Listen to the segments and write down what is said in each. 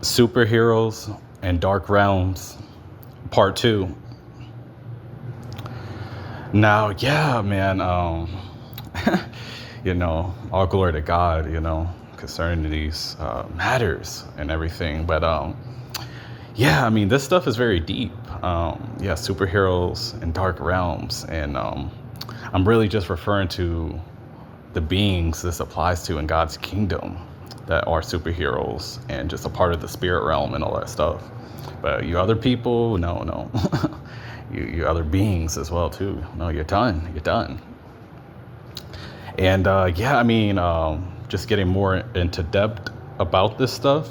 Superheroes and Dark Realms, Part 2. Now, yeah, man, all glory to God, concerning these matters and everything. But yeah, I mean, this stuff is very deep. Yeah, superheroes and Dark Realms. And I'm really just referring to the beings this applies to in God's kingdom that are superheroes and just a part of the spirit realm and all that stuff. But you other people, no. you other beings as well too. No, you're done. And yeah, I mean, just getting more into depth about this stuff.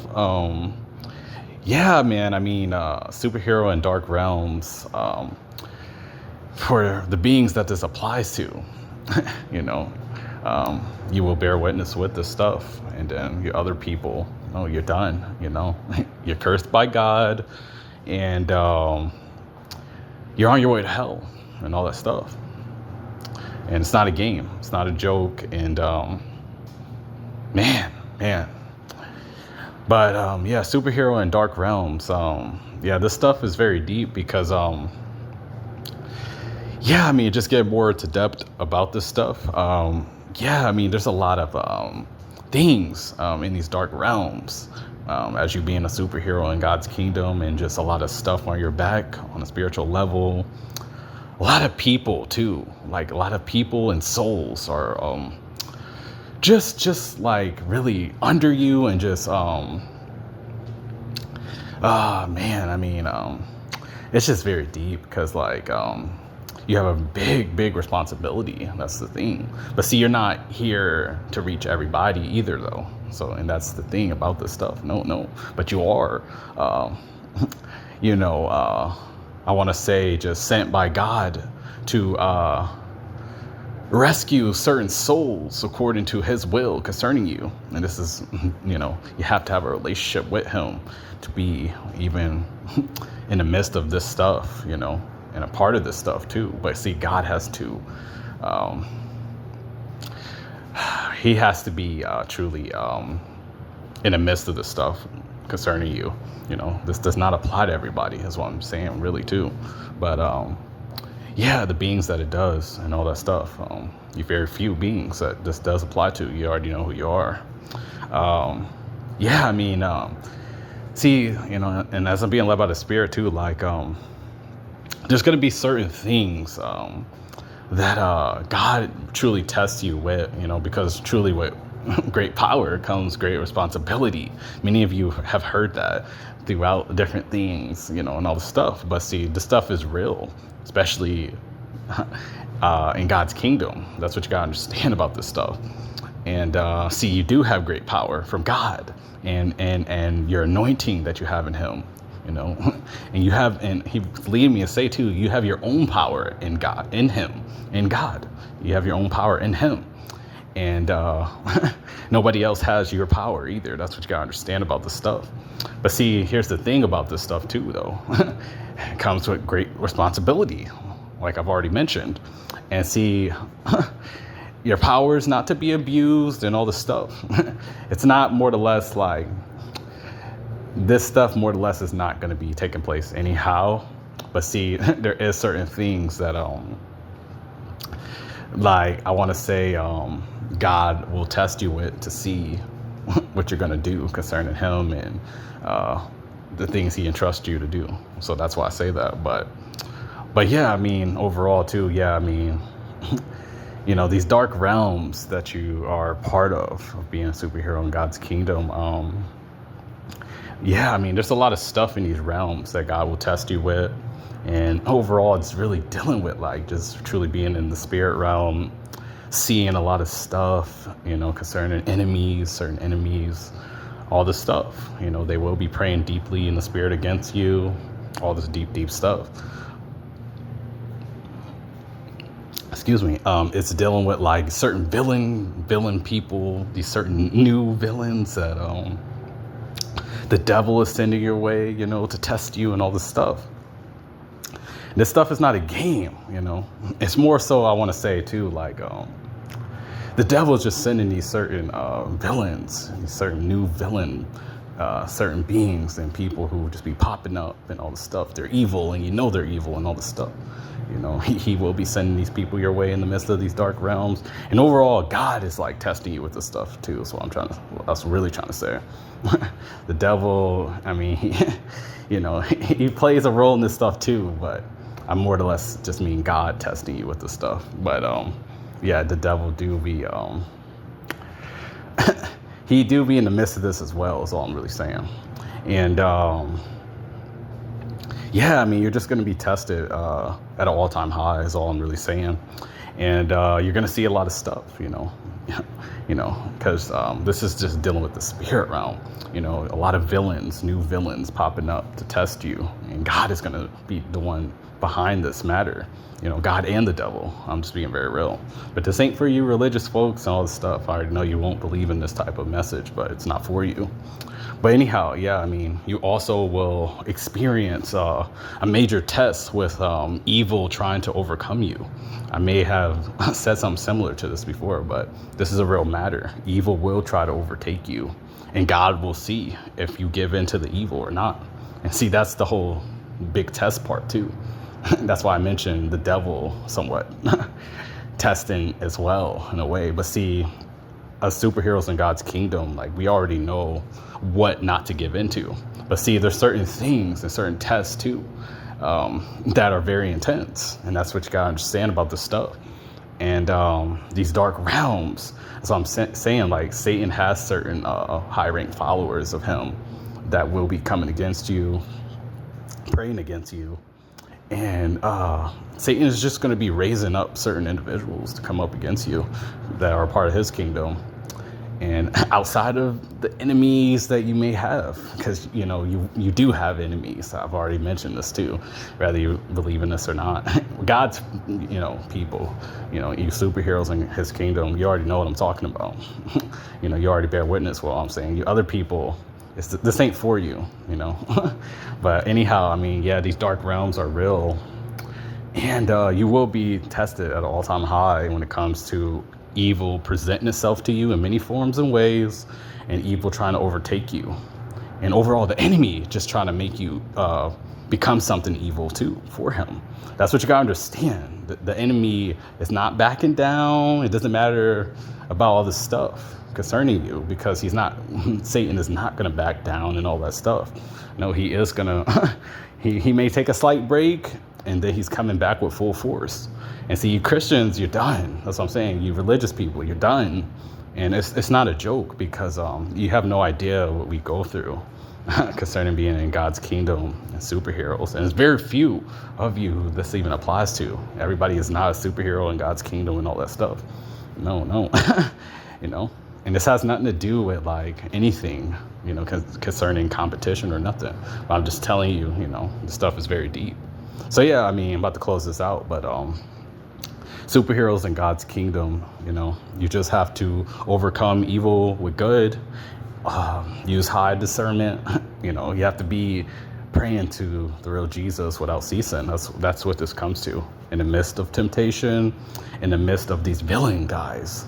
Yeah, man, I mean, superhero and Dark Realms, for the beings that this applies to, you will bear witness with this stuff. And then you other people, no, you're done, you're cursed by God, and you're on your way to hell and all that stuff. And it's not a game, it's not a joke. And man. But yeah, superhero and Dark Realms. Yeah, this stuff is very deep because yeah, I mean, just get more into depth about this stuff. Yeah, I mean, there's a lot of things in these Dark Realms as you being a superhero in God's kingdom, and just a lot of stuff on your back on a spiritual level. A lot of people too, like a lot of people and souls are just like really under you, and just man, I mean, it's just very deep because like you have a big responsibility. That's the thing. But see, you're not here to reach everybody either, though. So, and that's the thing about this stuff. No, but you are, I want to say just sent by God to rescue certain souls according to his will concerning you. And this is, you have to have a relationship with him to be even in the midst of this stuff, and a part of this stuff too. But see, God has to, he has to be truly in the midst of this stuff concerning you. This does not apply to everybody, is what I'm saying, really too. But yeah, the beings that it does and all that stuff, you very few beings that this does apply to. You already know who you are. Yeah, I mean, see, and as I'm being led by the Spirit too, like there's going to be certain things that God truly tests you with, because truly with great power comes great responsibility. Many of you have heard that throughout different things, and all the stuff. But see, the stuff is real, especially in God's kingdom. That's what you got to understand about this stuff. And see, you do have great power from God, and your anointing that you have in him. And you have, and he lead me to say too, you have your own power in God, in him, in God. You have your own power in him. And nobody else has your power either. That's what you gotta understand about this stuff. But see, here's the thing about this stuff too, though. It comes with great responsibility, like I've already mentioned. And see, your power is not to be abused and all this stuff. It's not more or less like, this stuff more or less is not going to be taking place anyhow. But see, there is certain things that like I want to say God will test you with to see what you're going to do concerning him and the things he entrusts you to do. So that's why I say that. But yeah, I mean, overall too, yeah, I mean, these Dark Realms that you are part of being a superhero in God's kingdom, yeah, I mean, there's a lot of stuff in these realms that God will test you with. And overall, it's really dealing with like just truly being in the spirit realm, seeing a lot of stuff, concerning enemies, certain enemies, all this stuff. They will be praying deeply in the spirit against you, all this deep stuff. Excuse me. It's dealing with like certain villain people, these certain new villains that the devil is sending your way, to test you and all this stuff. This stuff is not a game, It's more so, I want to say too, like the devil is just sending these certain villains, these certain new villain certain beings and people who just be popping up and all this stuff. They're evil, and you know they're evil and all this stuff. You know, he will be sending these people your way in the midst of these dark realms. And overall, God is like testing you with this stuff too. So I was really trying to say. The devil, I mean, you know, he plays a role in this stuff too, but I more or less just mean God testing you with this stuff. But yeah, the devil do be he do be in the midst of this as well, is all I'm really saying. And yeah, I mean, you're just going to be tested at an all-time high, is all I'm really saying. And you're going to see a lot of stuff, you know, because this is just dealing with the spirit realm. You know, a lot of villains, new villains popping up to test you. And God is going to be the one behind this matter. You know, God and the devil. I'm just being very real. But this ain't for you religious folks and all this stuff. I already know you won't believe in this type of message, but it's not for you. But anyhow, yeah, I mean, you also will experience a major test with evil trying to overcome you. I may have said something similar to this before, but this is a real matter. Evil will try to overtake you, and God will see if you give in to the evil or not. And see, that's the whole big test part too. That's why I mentioned the devil somewhat testing as well in a way. But see, as superheroes in God's kingdom, like, we already know what not to give into. But see, there's certain things and certain tests too that are very intense, and that's what you gotta understand about this stuff. And these dark realms, so I'm saying, like, Satan has certain high-ranked followers of him that will be coming against you, praying against you. And Satan is just going to be raising up certain individuals to come up against you that are part of his kingdom. And outside of the enemies that you may have, because, you know, you do have enemies. I've already mentioned this too, whether you believe in this or not. God's, you know, people, you know, you superheroes in his kingdom, you already know what I'm talking about. You know, you already bear witness what I'm saying. You other people, this ain't for you, you know. But anyhow, I mean, yeah, these dark realms are real. And you will be tested at an all-time high when it comes to evil presenting itself to you in many forms and ways, and evil trying to overtake you. And overall, the enemy just trying to make you become something evil too for him. That's what you gotta understand. The enemy is not backing down. It doesn't matter about all this stuff concerning you, because Satan is not gonna back down and all that stuff. No, he is gonna, he may take a slight break, and then he's coming back with full force. And see, you Christians, you're done. That's what I'm saying. You religious people, you're done. And it's not a joke, because you have no idea what we go through concerning being in God's kingdom and superheroes. And it's very few of you who this even applies to. Everybody is not a superhero in God's kingdom and all that stuff. No. You know, and this has nothing to do with like anything, you know, concerning competition or nothing. But I'm just telling you, you know, the stuff is very deep. So yeah, I mean, I'm about to close this out, but superheroes in God's kingdom, you know, you just have to overcome evil with good, use high discernment. You know, you have to be praying to the real Jesus without ceasing. That's what this comes to. In the midst of temptation, in the midst of these villain guys.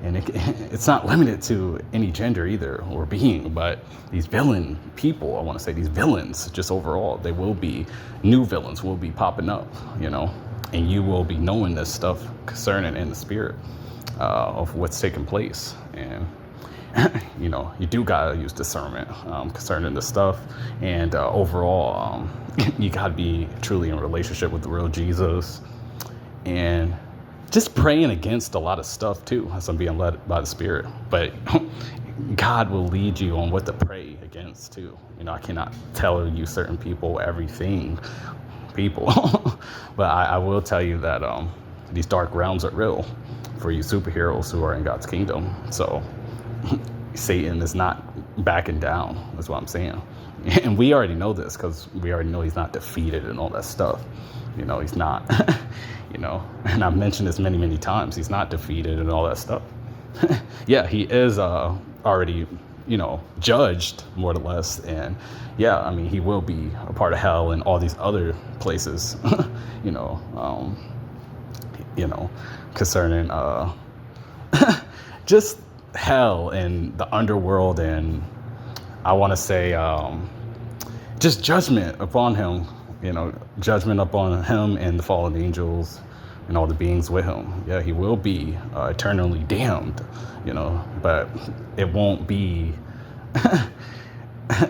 And it's not limited to any gender either or being, but these villain people, I want to say these villains, just overall, they will be, new villains will be popping up, you know, and you will be knowing this stuff concerning in the spirit of what's taking place. And, you know, you do got to use discernment concerning this stuff. And overall, you got to be truly in a relationship with the real Jesus. And just praying against a lot of stuff too, as I'm being led by the Spirit. But God will lead you on what to pray against too. You know, I cannot tell you certain people everything, but I will tell you that these dark realms are real for you superheroes who are in God's kingdom. So Satan is not backing down. That's what I'm saying. And we already know this, because we already know he's not defeated and all that stuff. You know, he's not. You know, and I've mentioned this many, many times. He's not defeated and all that stuff. Yeah, he is already, you know, judged more or less. And yeah, I mean, he will be a part of hell and all these other places, you know, concerning just hell and the underworld and I want to say, just judgment upon him, judgment upon him and the fallen angels and all the beings with him. Yeah, he will be eternally damned, but it won't be,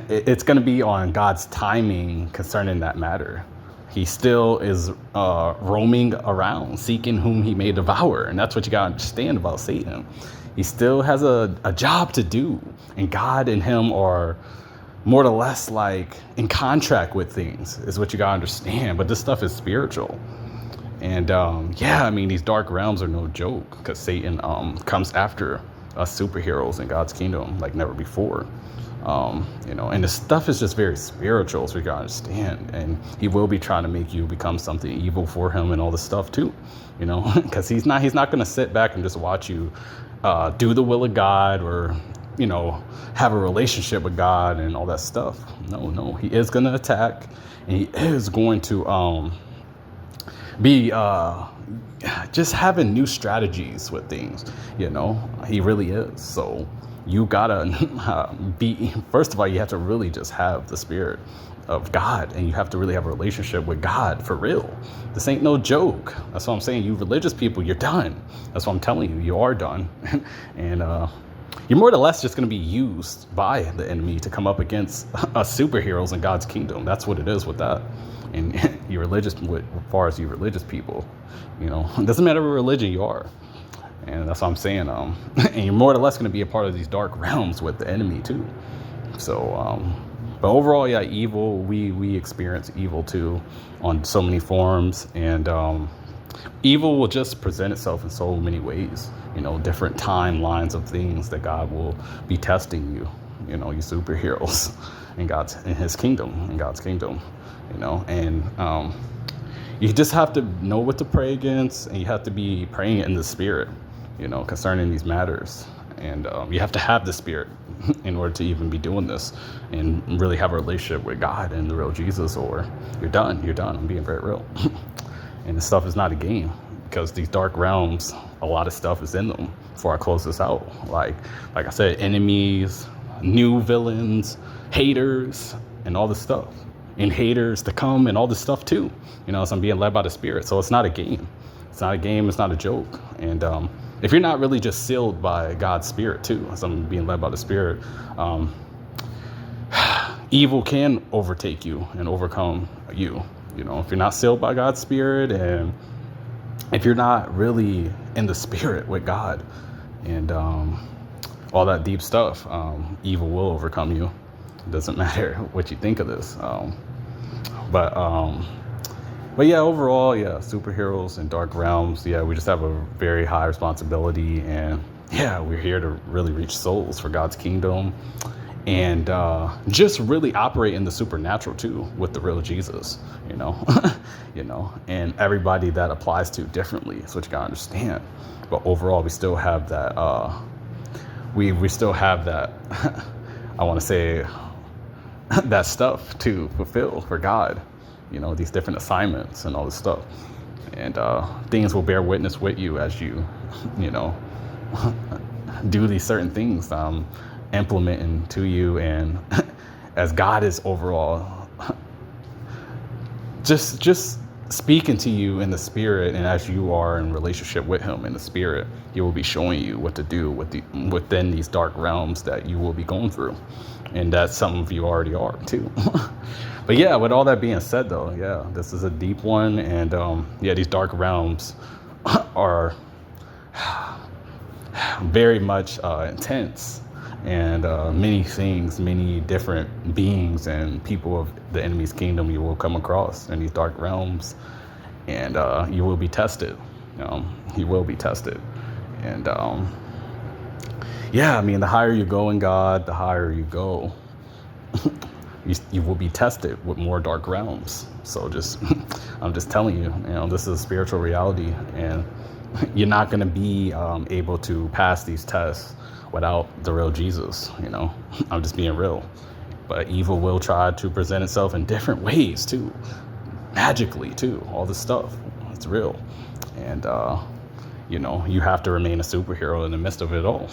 it's going to be on God's timing concerning that matter. He still is roaming around, seeking whom he may devour. And that's what you got to understand about Satan. He still has a job to do. And God and him are more or less like in contract with things, is what you got to understand. But this stuff is spiritual. And these dark realms are no joke, because Satan comes after us superheroes in God's kingdom like never before. And this stuff is just very spiritual, so you gotta understand. And he will be trying to make you become something evil for him and all this stuff too, because he's not gonna sit back and just watch you do the will of God or, have a relationship with God and all that stuff. No, he is gonna attack, and he is going to be just having new strategies with things. He really is. So you gotta first of all, you have to really just have the spirit of God, and you have to really have a relationship with God for real. This ain't no joke. That's what I'm saying. You religious people, you're done. That's what I'm telling you. You are done. And you're more or less just going to be used by the enemy to come up against us superheroes in God's kingdom. That's what it is with that. And you religious, as far as you religious people, it doesn't matter what religion you are. And that's what I'm saying. And you're more or less going to be a part of these dark realms with the enemy too. So, but overall, yeah, evil, we experience evil too on so many forms. And evil will just present itself in so many ways, different timelines of things that God will be testing you, you superheroes in God's kingdom, and you just have to know what to pray against, and you have to be praying in the spirit, concerning these matters. And you have to have the spirit in order to even be doing this and really have a relationship with God and the real Jesus, or you're done. I'm being very real. And this stuff is not a game, because these dark realms, a lot of stuff is in them. Before I close this out, like I said, enemies, new villains, haters, and all this stuff. And haters to come and all this stuff too. So I'm being led by the Spirit. So it's not a game. It's not a joke. And if you're not really just sealed by God's Spirit too, as I'm being led by the Spirit, evil can overtake you and overcome you. If you're not sealed by God's Spirit, and if you're not really in the Spirit with God and all that deep stuff, evil will overcome you. It doesn't matter what you think of this. But yeah, overall, yeah, superheroes and dark realms, yeah, we just have a very high responsibility. And yeah, we're here to really reach souls for God's kingdom. And just really operate in the supernatural too with the real Jesus, and everybody that applies to differently. That's what you gotta understand. But overall, we still have that. We still have that. I want to say that stuff to fulfill for God. These different assignments and all this stuff, and things will bear witness with you as you, do these certain things. Implementing to you, and as God is overall just speaking to you in the Spirit, and as you are in relationship with him in the Spirit, he will be showing you what to do within these dark realms that you will be going through, and that some of you already are too. But yeah, with all that being said though, yeah, this is a deep one. And these dark realms are very much intense. And many different beings and people of the enemy's kingdom you will come across in these dark realms, and you will be tested. He will be tested. And the higher you go in God, the higher you go. You will be tested with more dark realms. So I'm just telling you, this is a spiritual reality, and you're not going to be able to pass these tests without the real Jesus. I'm just being real. But evil will try to present itself in different ways too, magically too. All this stuff, it's real. And you have to remain a superhero in the midst of it all.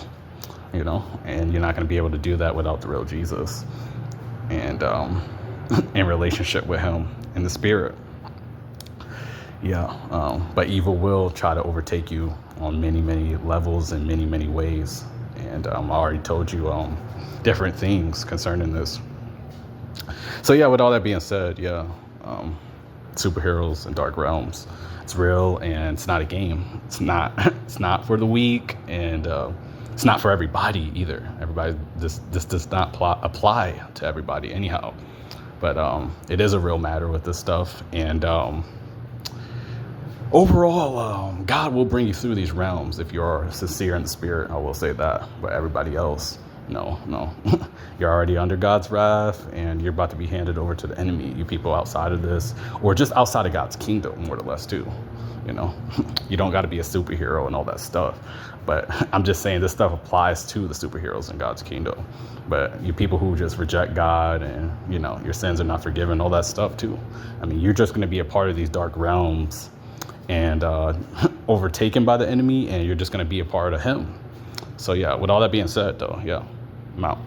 and you're not going to be able to do that without the real Jesus and in relationship with him in the spirit. But evil will try to overtake you on many, many levels and many, many ways. And I already told you different things concerning this. So yeah, with all that being said, superheroes and dark realms, it's real and it's not a game. It's not it's not for the weak, and it's not for everybody either. This does not apply to everybody anyhow. But it is a real matter with this stuff, and overall, God will bring you through these realms if you are sincere in the spirit. I will say that. But everybody else, no. You're already under God's wrath, and you're about to be handed over to the enemy. You people outside of this, or just outside of God's kingdom, more or less, too. You don't got to be a superhero and all that stuff. But I'm just saying this stuff applies to the superheroes in God's kingdom. But you people who just reject God and, your sins are not forgiven, all that stuff, too. I mean, you're just going to be a part of these dark realms and overtaken by the enemy, and you're just going to be a part of him. So yeah, with all that being said, though, I'm out.